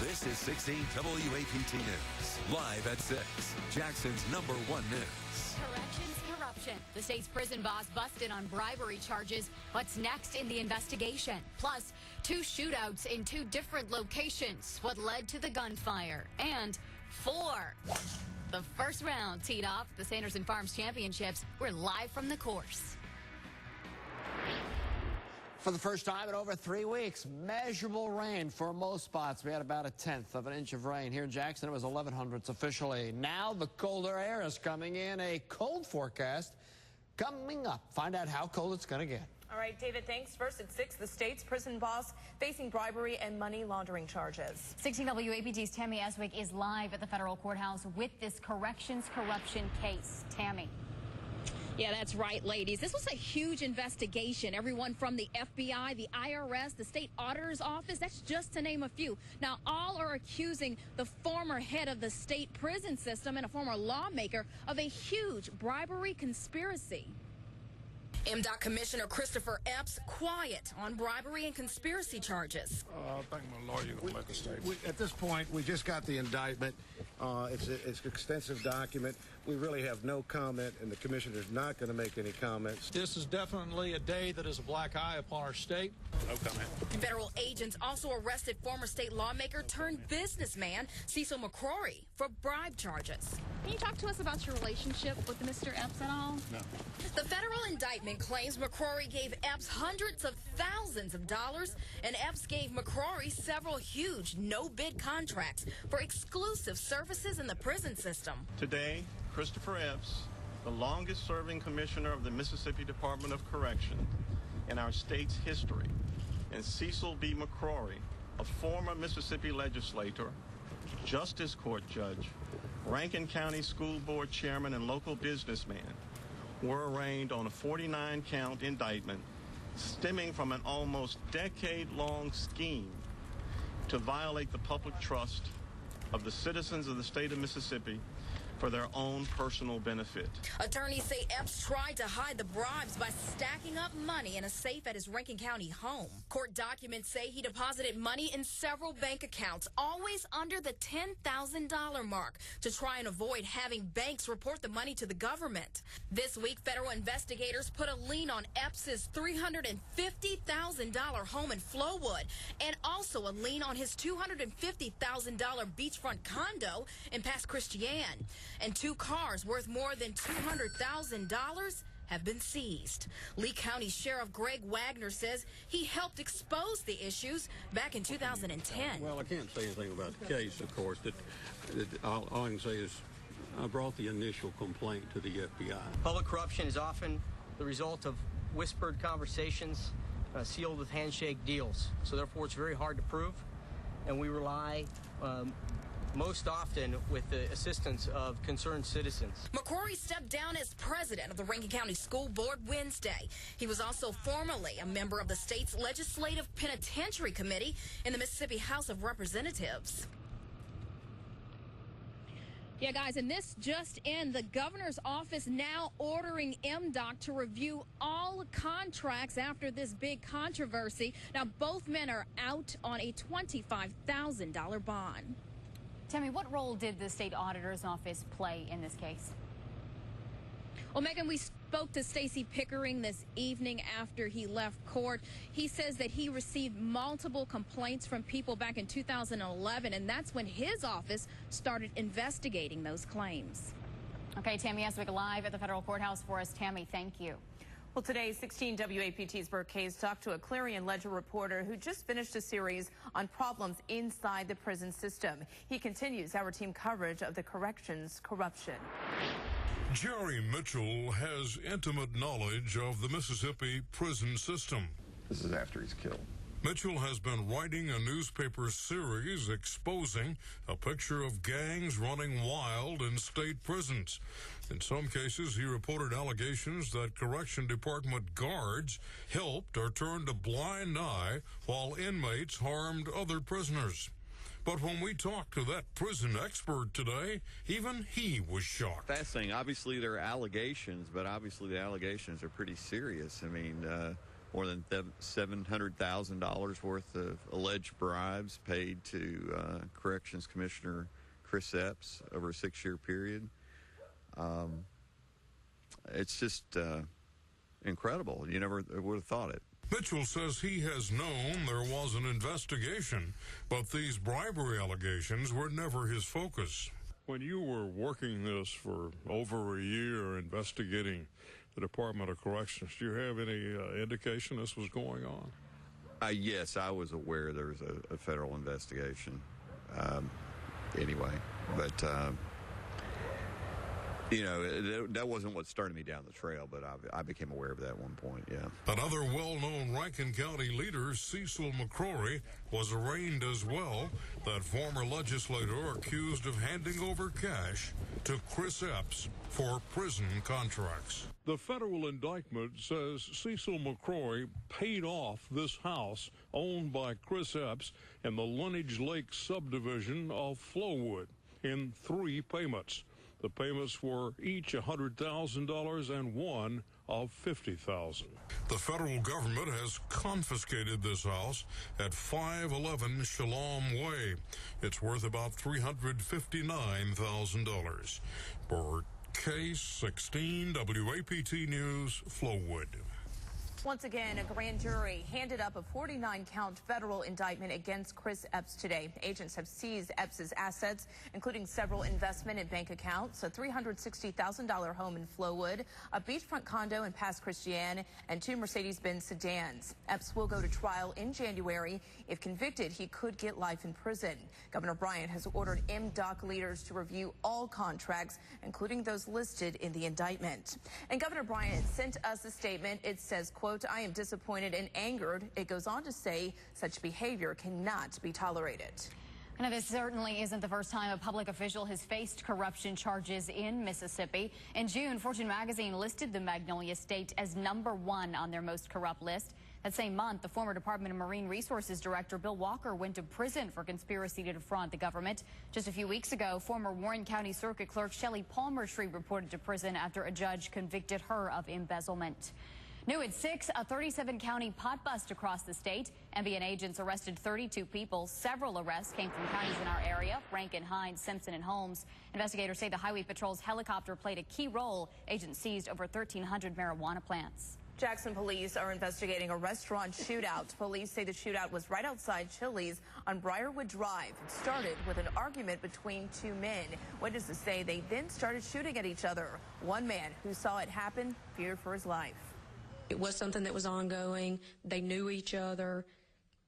This is 16 WAPT News. Live at 6. Jackson's #1 news. Corrections corruption. The state's prison boss busted on bribery charges. What's next in the investigation? Plus, 2 shootouts in 2 different locations. What led to the gunfire? And 4. The first round teed off the Sanderson Farms Championships. We're live from the course. For the first time in over 3 weeks, measurable rain for most spots. We had about 1/10 of an inch of rain. Here in Jackson, it was 11/100 officially. Now the colder air is coming in. A cold forecast coming up. Find out how cold it's going to get. All right, David, thanks. First at 6, the state's prison boss facing bribery and money laundering charges. 16 WAPT's Tammy Eswick is live at the federal courthouse with this corrections corruption case. Tammy. Yeah, that's right, ladies. This was a huge investigation. Everyone from the FBI, the IRS, the state auditor's office, that's just to name a few. Now, all are accusing the former head of the state prison system and a former lawmaker of a huge bribery conspiracy. MDOT Commissioner Christopher Epps quiet on bribery and conspiracy charges. I think my lawyer will make a statement. At this point, we just got the indictment. It's an extensive document. We really have no comment, and the commissioner's not going to make any comments. This is definitely a day that is a black eye upon our state. No comment. Federal agents also arrested former state lawmaker turned businessman Cecil McCrory for bribe charges. Can you talk to us about your relationship with Mr. Epps at all? No. The federal indictment claims McCrory gave Epps hundreds of thousands of dollars, and Epps gave McCrory several huge no-bid contracts for exclusive services in the prison system. Today, Christopher Epps, the longest-serving commissioner of the Mississippi Department of Correction in our state's history, and Cecil B. McCrory, a former Mississippi legislator, justice court judge, Rankin County School Board chairman, and local businessman, were arraigned on a 49-count indictment stemming from an almost decade-long scheme to violate the public trust of the citizens of the state of Mississippi for their own personal benefit. Attorneys say Epps tried to hide the bribes by stacking up money in a safe at his Rankin County home. Court documents say he deposited money in several bank accounts, always under the $10,000 mark, to try and avoid having banks report the money to the government. This week, federal investigators put a lien on Epps' $350,000 home in Flowood, and also a lien on his $250,000 beachfront condo in Pass Christian. And 2 cars worth more than $200,000 have been seized. Lee County Sheriff Greg Wagner says he helped expose the issues back in 2010. Well, I can't say anything about the case, of course. All I can say is I brought the initial complaint to the FBI. Public corruption is often the result of whispered conversations sealed with handshake deals. So therefore, it's very hard to prove, and we rely most often with the assistance of concerned citizens. McCrory stepped down as president of the Rankin County School Board Wednesday. He was also formerly a member of the state's Legislative Penitentiary Committee in the Mississippi House of Representatives. Yeah, guys, and this just in, the governor's office now ordering MDOT to review all contracts after this big controversy. Now, both men are out on a $25,000 bond. Tammy, what role did the state auditor's office play in this case? Well, Megan, we spoke to Stacey Pickering this evening after he left court. He says that he received multiple complaints from people back in 2011, and that's when his office started investigating those claims. Okay, Tammy Eswick live at the federal courthouse for us. Tammy, thank you. Well, today, 16 WAPT's Burke Hayes talked to a Clarion Ledger reporter who just finished a series on problems inside the prison system. He continues our team coverage of the corrections corruption. Jerry Mitchell has intimate knowledge of the Mississippi prison system. This is after he's killed. Mitchell has been writing a newspaper series exposing a picture of gangs running wild in state prisons. In some cases, he reported allegations that correction department guards helped or turned a blind eye while inmates harmed other prisoners. But when we talked to that prison expert today, even he was shocked. Fascinating. Obviously, there are allegations, but obviously the allegations are pretty serious. I mean, more than $700,000 worth of alleged bribes paid to Corrections Commissioner Chris Epps over a 6-year period. It's just incredible. You never would have thought it. Mitchell says he has known there was an investigation, but these bribery allegations were never his focus. When you were working this for over a year, investigating the Department of Corrections, do you have any indication this was going on? Yes, I was aware there was a federal investigation anyway, but that wasn't what started me down the trail, but I became aware of that at one point, yeah. Another well-known Rankin County leader, Cecil McCrory, was arraigned as well. That former legislator accused of handing over cash to Chris Epps for prison contracts. The federal indictment says Cecil McCrory paid off this house owned by Chris Epps in the Lineage Lake subdivision of Flowood in 3 payments. The payments were each $100,000 and one of $50,000. The federal government has confiscated this house at 511 Shalom Way. It's worth about $359,000. For Case 16 WAPT News, Flowood. Once again, a grand jury handed up a 49-count federal indictment against Chris Epps today. Agents have seized Epps' assets, including several investment and bank accounts, a $360,000 home in Flowood, a beachfront condo in Pass Christian, and 2 Mercedes-Benz sedans. Epps will go to trial in January. If convicted, he could get life in prison. Governor Bryant has ordered MDOC leaders to review all contracts, including those listed in the indictment. And Governor Bryant sent us a statement. It says, quote, "I am disappointed and angered." It goes on to say such behavior cannot be tolerated. Now, this certainly isn't the first time a public official has faced corruption charges in Mississippi. In June, Fortune magazine listed the Magnolia State as #1 on their most corrupt list. That same month, the former Department of Marine Resources Director Bill Walker went to prison for conspiracy to defraud the government. Just a few weeks ago, former Warren County Circuit Clerk Shelley Palmertree reported to prison after a judge convicted her of embezzlement. New at 6, a 37-county pot bust across the state. MBN agents arrested 32 people. Several arrests came from counties in our area: Rankin, Hines, Simpson, and Holmes. Investigators say the Highway Patrol's helicopter played a key role. Agents seized over 1,300 marijuana plants. Jackson police are investigating a restaurant shootout. Police say the shootout was right outside Chili's on Briarwood Drive. It started with an argument between 2 men. Witnesses say they then started shooting at each other. One man who saw it happen feared for his life. It was something that was ongoing. They knew each other,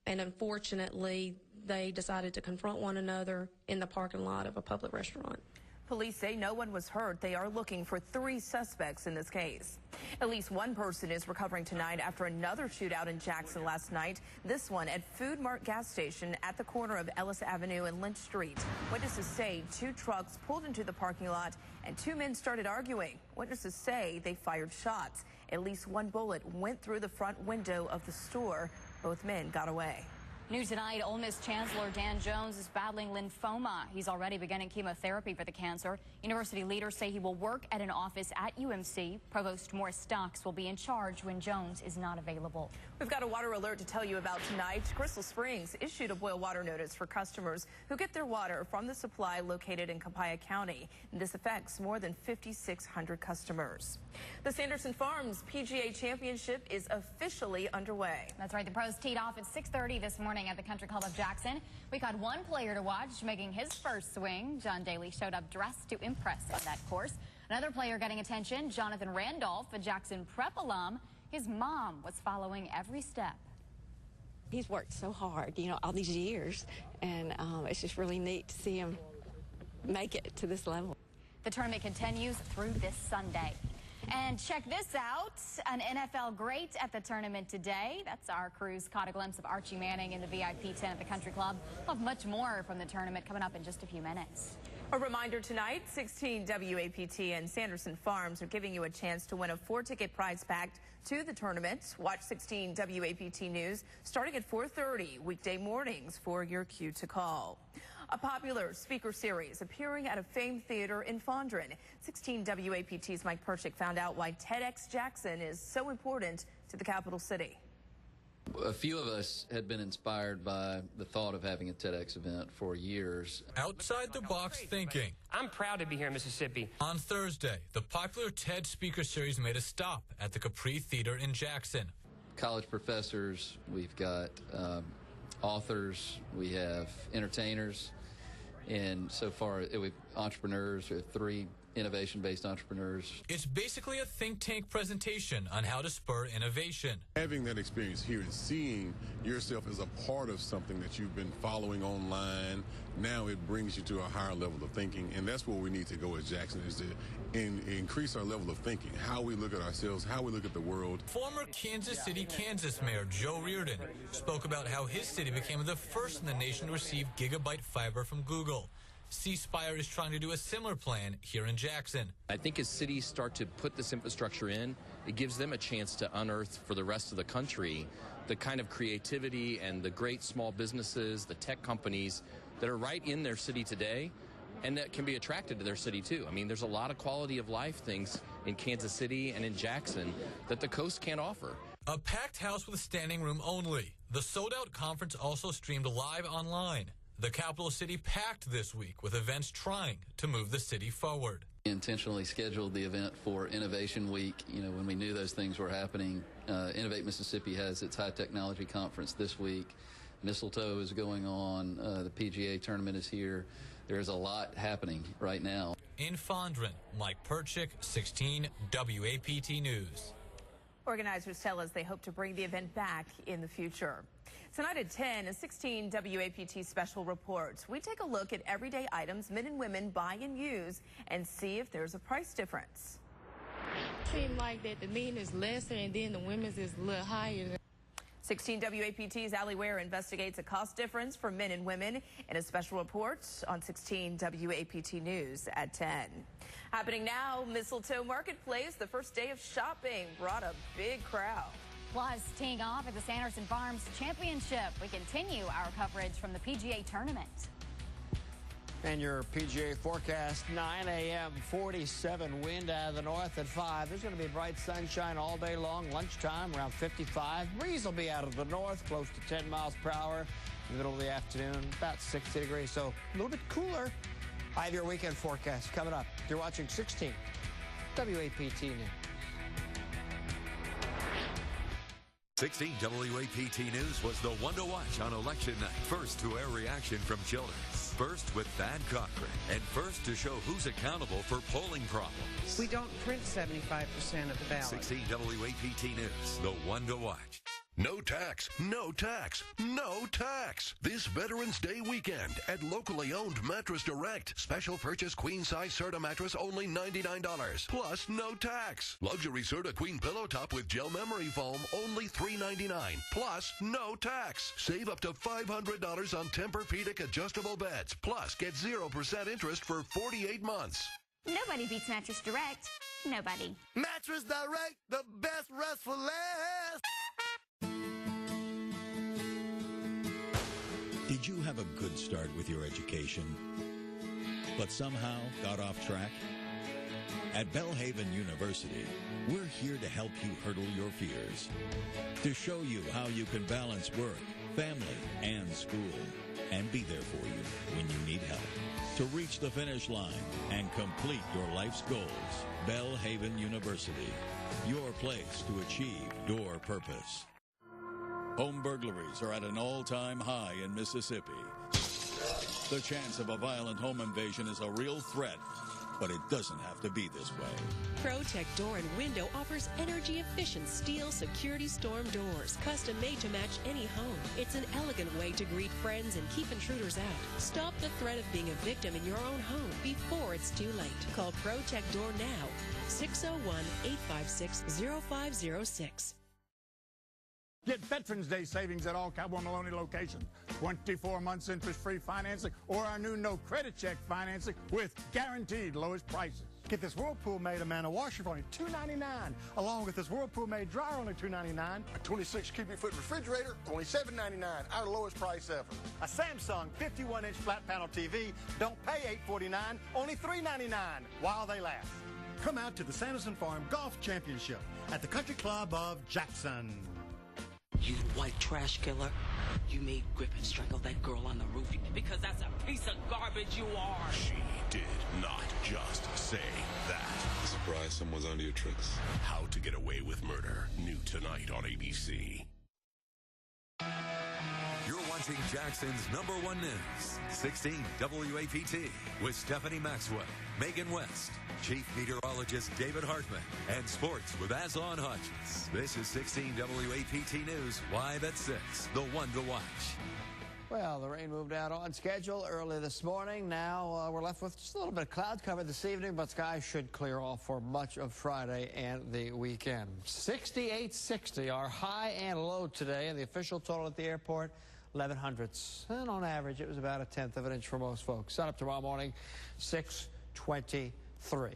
and unfortunately, they decided to confront one another in the parking lot of a public restaurant. Police say no one was hurt. They are looking for 3 suspects in this case. At least one person is recovering tonight after another shootout in Jackson last night. This one at Food Mart gas station at the corner of Ellis Avenue and Lynch Street. Witnesses say 2 trucks pulled into the parking lot and 2 men started arguing. Witnesses say they fired shots. At least 1 bullet went through the front window of the store. Both men got away. New tonight, Ole Miss Chancellor Dan Jones is battling lymphoma. He's already beginning chemotherapy for the cancer. University leaders say he will work at an office at UMC. Provost Morris Stocks will be in charge when Jones is not available. We've got a water alert to tell you about tonight. Crystal Springs issued a boil water notice for customers who get their water from the supply located in Copiah County. This affects more than 5,600 customers. The Sanderson Farms PGA Championship is officially underway. That's right. The pros teed off at 6:30 this morning at the Country Club of Jackson. We got one player to watch making his first swing. John Daly showed up dressed to impress on that course. Another player getting attention, Jonathan Randolph, a Jackson Prep alum. His mom was following every step. He's worked so hard, all these years, and it's just really neat to see him make it to this level. The tournament continues through this Sunday. And check this out, an NFL great at the tournament today. That's our crews caught a glimpse of Archie Manning in the VIP tent at the Country Club. We'll have much more from the tournament coming up in just a few minutes. A reminder tonight, 16 WAPT and Sanderson Farms are giving you a chance to win a 4-ticket prize pack to the tournament. Watch 16 WAPT News starting at 4:30 weekday mornings for your cue to call. A popular speaker series appearing at a famed theater in Fondren. 16 WAPT's Mike Perchik found out why TEDx Jackson is so important to the capital city. A few of us had been inspired by the thought of having a TEDx event for years. Outside-the-box thinking. I'm proud to be here in Mississippi. On Thursday, the popular TED Speaker Series made a stop at the Capri Theater in Jackson. College professors, we've got authors, we have entertainers, and so far we've entrepreneurs. We have 3 innovation-based entrepreneurs. It's basically a think tank presentation on how to spur innovation. Having that experience here and seeing yourself as a part of something that you've been following online, now it brings you to a higher level of thinking, and that's where we need to go at Jackson, is to increase our level of thinking, how we look at ourselves, how we look at the world. Former Kansas City, Kansas Mayor Joe Reardon spoke about how his city became the first in the nation to receive gigabyte fiber from Google. C-Spire is trying to do a similar plan here in Jackson. I think as cities start to put this infrastructure in, it gives them a chance to unearth for the rest of the country the kind of creativity and the great small businesses, the tech companies that are right in their city today and that can be attracted to their city too. I mean, there's a lot of quality of life things in Kansas City and in Jackson that the coast can't offer. A packed house with standing room only. The sold-out conference also streamed live online. The capital city packed this week with events trying to move the city forward. We intentionally scheduled the event for Innovation Week, when we knew those things were happening. Innovate Mississippi has its high technology conference this week. Mistletoe is going on. The PGA tournament is here. There's a lot happening right now. In Fondren, Mike Perchik, 16 WAPT News. Organizers tell us they hope to bring the event back in the future. Tonight at 10, a 16 WAPT special report. We take a look at everyday items men and women buy and use and see if there's a price difference. Seems like that the men is lesser and then the women's is a little higher. 16 WAPT's Ali Ware investigates a cost difference for men and women in a special report on 16 WAPT News at 10. Happening now, Mistletoe Marketplace, the first day of shopping brought a big crowd. Plus, teeing off at the Sanderson Farms Championship, we continue our coverage from the PGA tournament. And your PGA forecast, 9 a.m., 47 wind out of the north at 5. There's going to be bright sunshine all day long. Lunchtime, around 55. Breeze will be out of the north, close to 10 miles per hour. In the middle of the afternoon, about 60 degrees, so a little bit cooler. I have your weekend forecast coming up. You're watching 16 WAPT News. 16 WAPT News was the one to watch on election night. First to air reaction from Childers. First with Thad Cochran. And first to show who's accountable for polling problems. We don't print 75% of the ballot. 16 WAPT News, the one to watch. No tax, no tax, no tax. This Veterans Day weekend at locally owned Mattress Direct. Special purchase queen size Serta mattress only $99. Plus no tax. Luxury Serta queen pillow top with gel memory foam only $3.99. Plus no tax. Save up to $500 on Tempur-Pedic adjustable beds. Plus get 0% interest for 48 months. Nobody beats Mattress Direct. Nobody. Mattress Direct, the best rest for last. Did you have a good start with your education, but somehow got off track? At Belhaven University, we're here to help you hurdle your fears, to show you how you can balance work, family, and school, and be there for you when you need help. To reach the finish line and complete your life's goals, Belhaven University, your place to achieve your purpose. Home burglaries are at an all-time high in Mississippi. The chance of a violent home invasion is a real threat, but it doesn't have to be this way. ProTech Door and Window offers energy-efficient steel security storm doors, custom-made to match any home. It's an elegant way to greet friends and keep intruders out. Stop the threat of being a victim in your own home before it's too late. Call ProTech Door now, 601-856-0506. Get Veterans Day savings at all Cowboy Maloney locations. 24 months interest-free financing or our new no-credit check financing with guaranteed lowest prices. Get this Whirlpool-made Amana washer for only $2.99, along with this Whirlpool-made dryer only $2.99. A 26 cubic foot refrigerator, only $7.99, our lowest price ever. A Samsung 51-inch flat panel TV, don't pay $8.49, only $3.99 while they last. Come out to the Sanderson Farm Golf Championship at the Country Club of Jackson. You white trash killer. You made Griffin strangle that girl on the roof because that's a piece of garbage you are. She did not just say that. Surprised someone's under your tricks. How to Get Away with Murder. New tonight on ABC. You're watching Jackson's #1 news, 16 WAPT, with Stephanie Maxwell, Megan West, Chief Meteorologist David Hartman, and sports with Aslan Hodges. This is 16 WAPT News, live at 6, the one to watch. Well, the rain moved out on schedule early this morning. Now we're left with just a little bit of cloud cover this evening, but skies should clear off for much of Friday and the weekend. 6860, our high and low today, and the official total at the airport, 11 hundredths. And on average, it was about 1/10 of an inch for most folks. Sun up tomorrow morning, 623.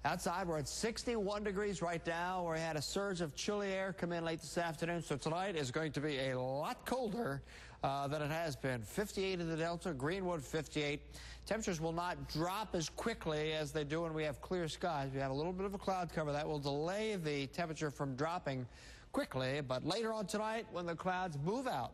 Outside, we're at 61 degrees right now. We had a surge of chilly air come in late this afternoon, so tonight is going to be a lot colder than it has been. 58 in the Delta, Greenwood 58. Temperatures will not drop as quickly as they do when we have clear skies. We have a little bit of a cloud cover that will delay the temperature from dropping quickly, but later on tonight when the clouds move out,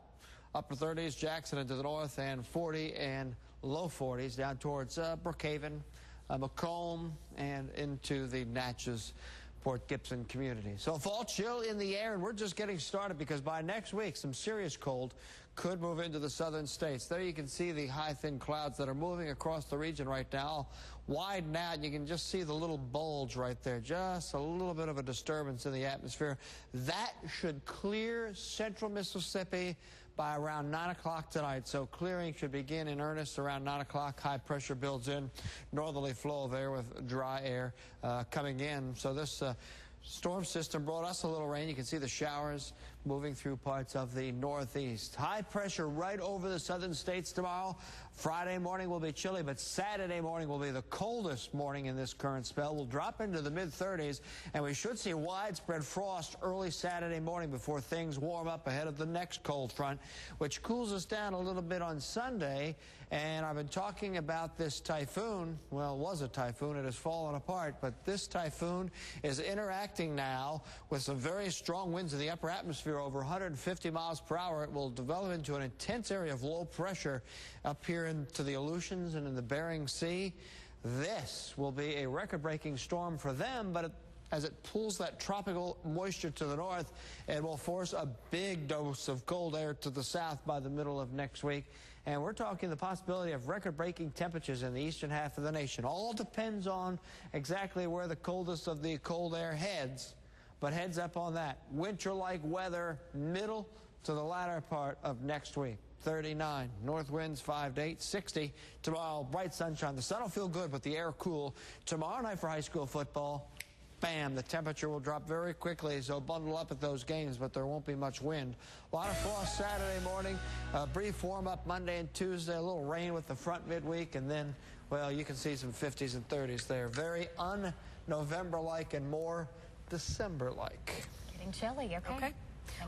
upper 30s, Jackson into the north, and 40 and low 40s down towards Brookhaven, Macomb, and into the Natchez, Port Gibson community. So fall chill in the air, and we're just getting started because by next week, some serious cold could move into the southern states. There you can see the high, thin clouds that are moving across the region right now. Widen out, and you can just see the little bulge right there. Just a little bit of a disturbance in the atmosphere. That should clear central Mississippi by around 9 o'clock tonight. So clearing should begin in earnest around 9 o'clock. High pressure builds in. Northerly flow of air with dry air coming in. So this storm system brought us a little rain. You can see the showers moving through parts of the northeast. High pressure right over the southern states tomorrow. Friday morning will be chilly, but Saturday morning will be the coldest morning in this current spell. We'll drop into the mid-30s, and we should see widespread frost early Saturday morning before things warm up ahead of the next cold front, which cools us down a little bit on Sunday. And I've been talking about this typhoon. Well, it was a typhoon. It has fallen apart, but this typhoon is interacting now with some very strong winds in the upper atmosphere over 150 miles per hour. It will develop into an intense area of low pressure up here into the Aleutians and in the Bering Sea. This will be a record-breaking storm for them, but as it pulls that tropical moisture to the north, it will force a big dose of cold air to the south by the middle of next week. And we're talking the possibility of record-breaking temperatures in the eastern half of the nation. All depends on exactly where the coldest of the cold air heads, but heads up on that. Winter-like weather middle to the latter part of next week. 39, north winds 5 to 8, 60. Tomorrow, bright sunshine. The sun will feel good, but the air cool. Tomorrow night for high school football, bam, the temperature will drop very quickly, so bundle up at those games, but there won't be much wind. A lot of frost Saturday morning, a brief warm-up Monday and Tuesday, a little rain with the front midweek, and then, well, you can see some 50s and 30s there. Very un-November-like and more December-like. Getting chilly, okay.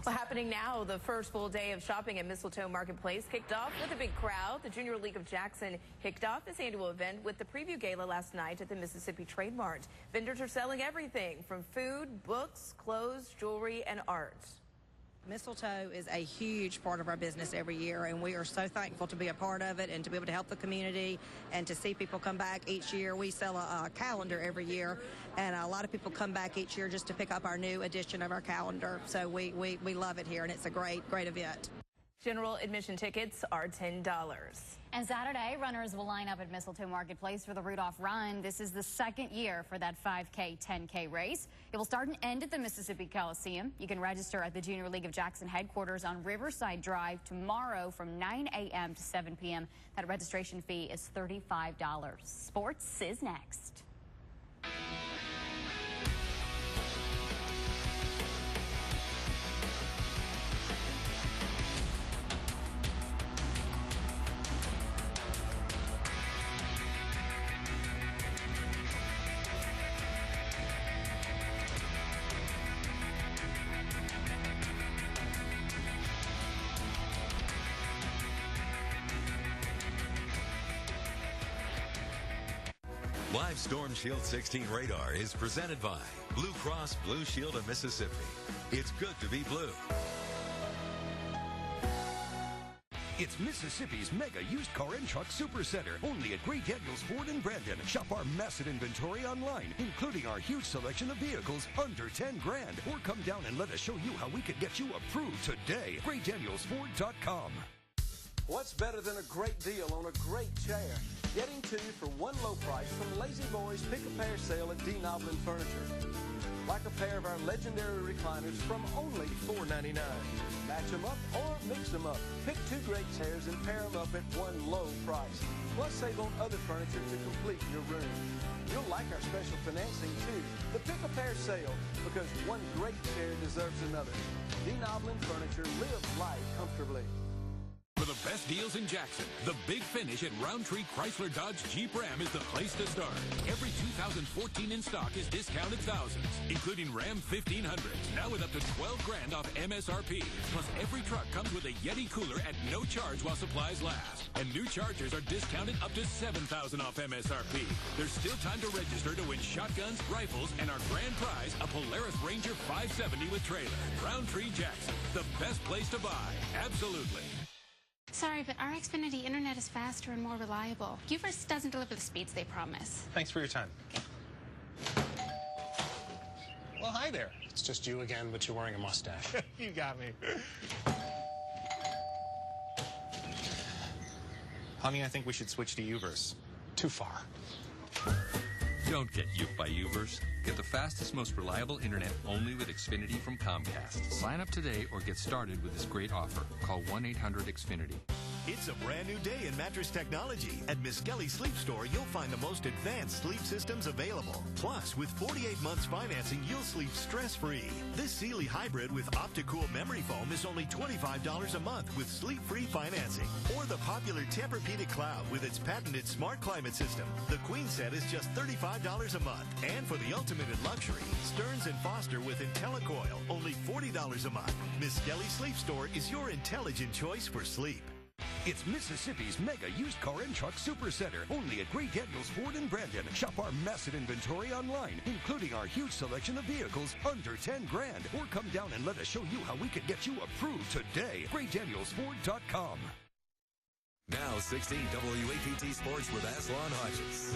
Well, happening now, the first full day of shopping at Mistletoe Marketplace kicked off with a big crowd. The Junior League of Jackson kicked off this annual event with the preview gala last night at the Mississippi Trade Mart. Vendors are selling everything from food, books, clothes, jewelry, and art. Mistletoe is a huge part of our business every year, and we are so thankful to be a part of it and to be able to help the community and to see people come back each year. We sell a calendar every year, and a lot of people come back each year just to pick up our new edition of our calendar. So we love it here, and it's a great event. General admission tickets are $10. And Saturday, runners will line up at Mistletoe Marketplace for the Rudolph Run. This is the second year for that 5K, 10K race. It will start and end at the Mississippi Coliseum. You can register at the Junior League of Jackson headquarters on Riverside Drive tomorrow from 9 a.m. to 7 p.m. That registration fee is $35. Sports is next. Live Storm Shield 16 radar is presented by Blue Cross Blue Shield of Mississippi. It's good to be blue. It's Mississippi's mega used car and truck super center, only at Gray Daniels Ford in Brandon. Shop our massive inventory online, including our huge selection of vehicles under 10 grand. Or come down and let us show you how we can get you approved today. GrayDanielsFord.com. What's better than a great deal on a great chair? Getting to you for one low price from Lazy Boy's Pick-A-Pair sale at D. Noblin Furniture. Like a pair of our legendary recliners from only $4.99. Match them up or mix them up. Pick two great chairs and pair them up at one low price. Plus save on other furniture to complete your room. You'll like our special financing too. The Pick-A-Pair sale, because one great chair deserves another. D. Noblin Furniture, live life comfortably. For the best deals in Jackson, the Big Finish at Roundtree Chrysler Dodge Jeep Ram is the place to start. Every 2014 in stock is discounted thousands, including Ram 1500s, now with up to 12 grand off MSRP. Plus, every truck comes with a Yeti cooler at no charge while supplies last. And new Chargers are discounted up to $7,000 off MSRP. There's still time to register to win shotguns, rifles, and our grand prize, a Polaris Ranger 570 with trailer. Roundtree Jackson, the best place to buy. Absolutely. Sorry, but our Xfinity internet is faster and more reliable. Uverse doesn't deliver the speeds they promise. Thanks for your time. Well, hi there. It's just you again, but you're wearing a mustache. You got me. Honey, I think we should switch to Uverse. Too far. Don't get U'd by Uverse. Get the fastest, most reliable internet only with Xfinity from Comcast. Sign up today or get started with this great offer. Call 1-800-XFINITY. It's a brand new day in mattress technology. At Miss Kelly Sleep Store, you'll find the most advanced sleep systems available. Plus, with 48 months financing, you'll sleep stress-free. This Sealy Hybrid with Opticool memory foam is only $25 a month with sleep-free financing. Or the popular Tempur-Pedic Cloud with its patented smart climate system. The Queen set is just $35 a month. And for the ultimate in luxury, Stearns & Foster with IntelliCoil, only $40 a month. Miss Kelly Sleep Store is your intelligent choice for sleep. It's Mississippi's mega used car and truck super center, only at Gray Daniels Ford in Brandon. Shop our massive inventory online, including our huge selection of vehicles under 10 grand. Or come down and let us show you how we can get you approved today. GrayDanielsFord.com. Now 16 WAPT Sports with Aslan Hodges.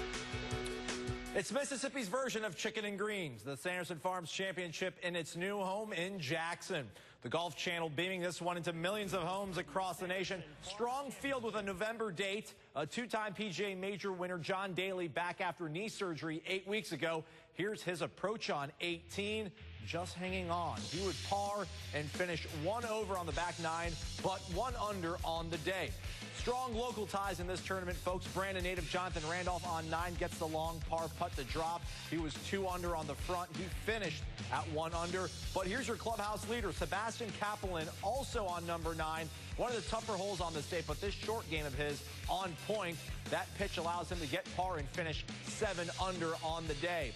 It's Mississippi's version of Chicken and Greens, the Sanderson Farms Championship in its new home in Jackson. The Golf Channel beaming this one into millions of homes across the nation. Strong field with a November date. A two-time PGA Major winner John Daly back after knee surgery 8 weeks ago. Here's his approach on 18. Just hanging on. He would par and finish 1 over on the back nine, but 1 under on the day. Strong local ties in this tournament, folks. Brandon native Jonathan Randolph on 9 gets the long par putt to drop. He was 2 under on the front. He finished at 1 under. But here's your clubhouse leader, Sebastian Kaplan, also on number 9. One of the tougher holes on this day, but this short game of his on point. That pitch allows him to get par and finish 7 under on the day.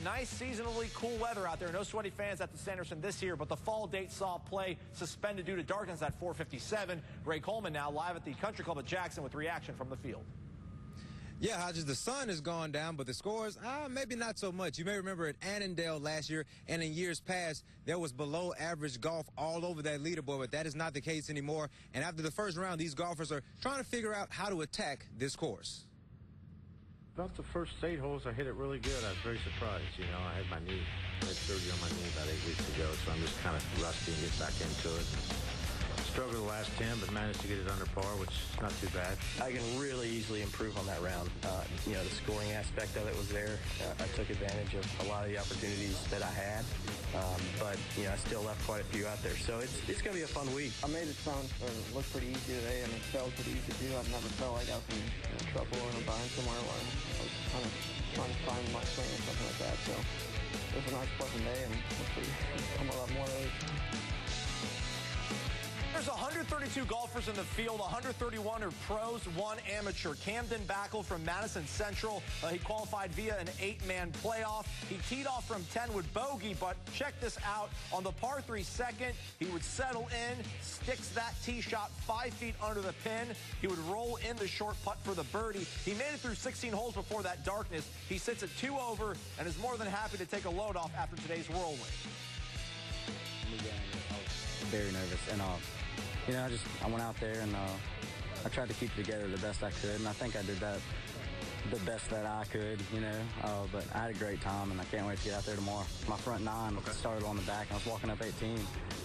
Nice seasonally cool weather out there. No sweaty fans at the Sanderson this year, but the fall date saw play suspended due to darkness at 4:57. Ray Coleman now live at the Country Club at Jackson with reaction from the field. Yeah, Hodges, the sun has gone down, but the scores, maybe not so much. You may remember at Annandale last year and in years past, there was below average golf all over that leaderboard, but that is not the case anymore. And after the first round, these golfers are trying to figure out how to attack this course. About the first 8 holes, I hit it really good. I was very surprised. You know, I had surgery on my knee about 8 weeks ago, so I'm just kind of rusty and get back into it. Struggled the last 10, but managed to get it under par, which is not too bad. I can really easily improve on that round. You know, the scoring aspect of it was there. I took advantage of a lot of the opportunities that I had, but, you know, I still left quite a few out there. So it's going to be a fun week. I made it look pretty easy today, and it felt pretty easy, too. I've never felt like I was in trouble or in a bind somewhere where I was kind of trying to find my swing or something like that. So it was a nice, pleasant day, and hopefully come a lot more of those. There's 132 golfers in the field. 131 are pros, 1 amateur. Camden Backle from Madison Central. He qualified via an 8-man playoff. He teed off from 10 with bogey, but check this out. On the par 3 second, he would settle in, sticks that tee shot 5 feet under the pin. He would roll in the short putt for the birdie. He made it through 16 holes before that darkness. He sits at 2 over and is more than happy to take a load off after today's whirlwind. Very nervous, and you know, I went out there and I tried to keep it together the best I could, and I think I did that the best that I could, you know. But I had a great time, and I can't wait to get out there tomorrow. My front nine started on the back, and I was walking up 18.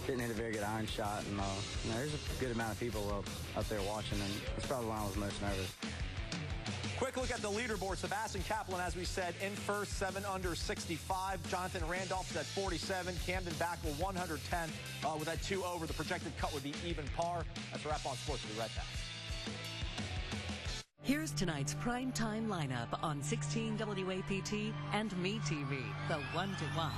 Didn't hit a very good iron shot, and you know, there's a good amount of people up there watching, and that's probably why I was most nervous. Quick look at the leaderboard. Sebastian Kaplan, as we said, in first, 7 under 65. Jonathan Randolph is at 47. Camden Backwell, 110. With that 2 over, the projected cut would be even par. That's a wrap on sports. We'll be right back. Here's tonight's primetime lineup on 16 WAPT and MeTV, the one to watch.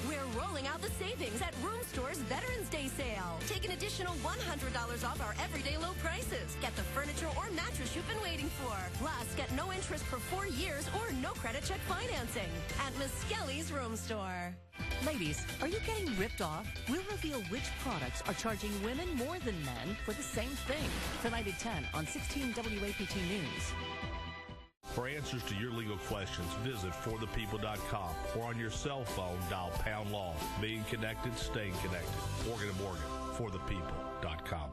We're rolling out the savings at Room Store's Veterans Day sale. Take an additional $100 off our everyday low prices. Get the furniture or mattress you've been waiting for. Plus, get no interest for 4 years or no credit check financing at Miskelly's Room Store. Ladies, are you getting ripped off? We'll reveal which products are charging women more than men for the same thing. Tonight at 10 on 16 WAPT News. For answers to your legal questions, visit forthepeople.com or on your cell phone, dial #law. Being connected, staying connected. Morgan & Morgan, forthepeople.com.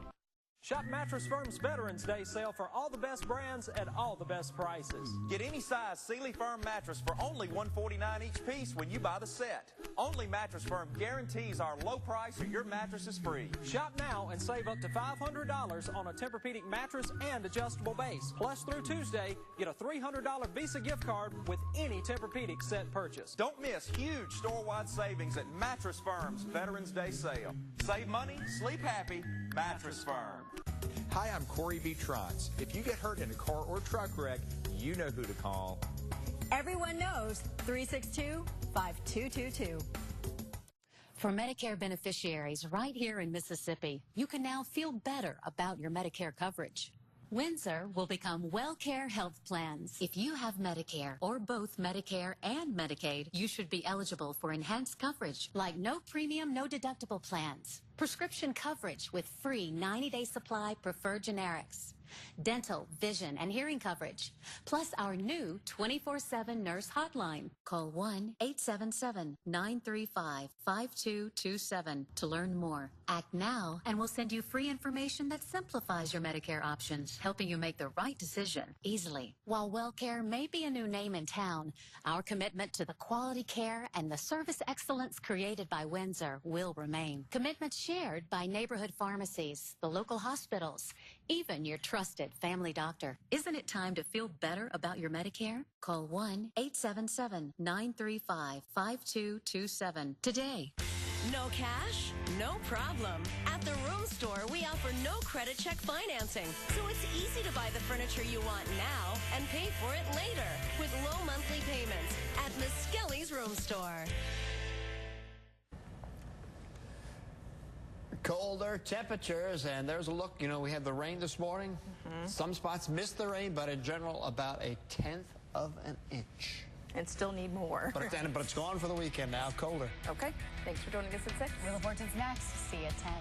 Shop Mattress Firm's Veterans Day sale for all the best brands at all the best prices. Get any size Sealy Firm mattress for only $149 each piece when you buy the set. Only Mattress Firm guarantees our low price or your mattress is free. Shop now and save up to $500 on a Tempur-Pedic mattress and adjustable base. Plus, through Tuesday, get a $300 Visa gift card with any Tempur-Pedic set purchase. Don't miss huge store-wide savings at Mattress Firm's Veterans Day sale. Save money, sleep happy, Mattress Firm. Hi, I'm Corey B. Trotz. If you get hurt in a car or truck wreck, you know who to call. Everyone knows 362-5222. For Medicare beneficiaries right here in Mississippi, you can now feel better about your Medicare coverage. Windsor will become WellCare Health Plans. If you have Medicare or both Medicare and Medicaid, you should be eligible for enhanced coverage like no premium, no deductible plans, prescription coverage with free 90-day supply preferred generics, dental, vision, and hearing coverage, plus our new 24/7 nurse hotline. Call 1-877-935-5227 to learn more. Act now, and we'll send you free information that simplifies your Medicare options, helping you make the right decision easily. While WellCare may be a new name in town, our commitment to the quality care and the service excellence created by Windsor will remain. Commitments shared by neighborhood pharmacies, the local hospitals, even your trusted family doctor. Isn't it time to feel better about your Medicare? Call 1-877-935-5227 today. No cash? No problem. At the Room Store, we offer no credit check financing, so it's easy to buy the furniture you want now and pay for it later with low monthly payments at Miskelly's Room Store. Colder temperatures, and there's a look. You know, we had the rain this morning. Some spots missed the rain, but in general, about 1/10 of an inch. And still need more. But it's gone for the weekend now, colder. Okay. Thanks for joining us at 6. Wheel of Fortune's next. See you at 10.